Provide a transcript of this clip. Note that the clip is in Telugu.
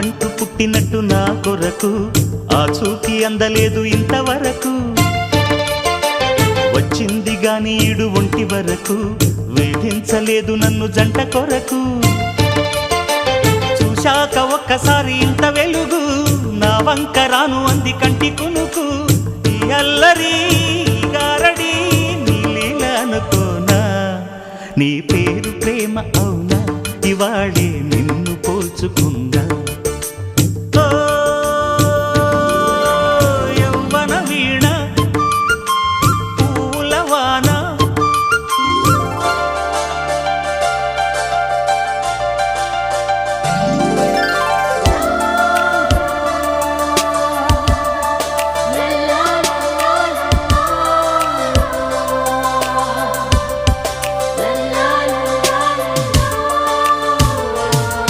ప్రాణమంటూ పుట్టినట్టు నా కొరకు ఆ చూకి అందలేదు ఇంతవరకు వచ్చింది గాని ఈడు ఒంటి వరకు వేధించలేదు నన్ను జంట కొరకు చూశాక ఒక్కసారి ఇంత వెలుగు నా వంక రాను అంది కంటి కునుకు ఈ అల్లరి గారడి నీలీల అనుకోనా నీ పేరు ప్రేమ అవునా ఇవాళే నిన్ను పోల్చుకుందా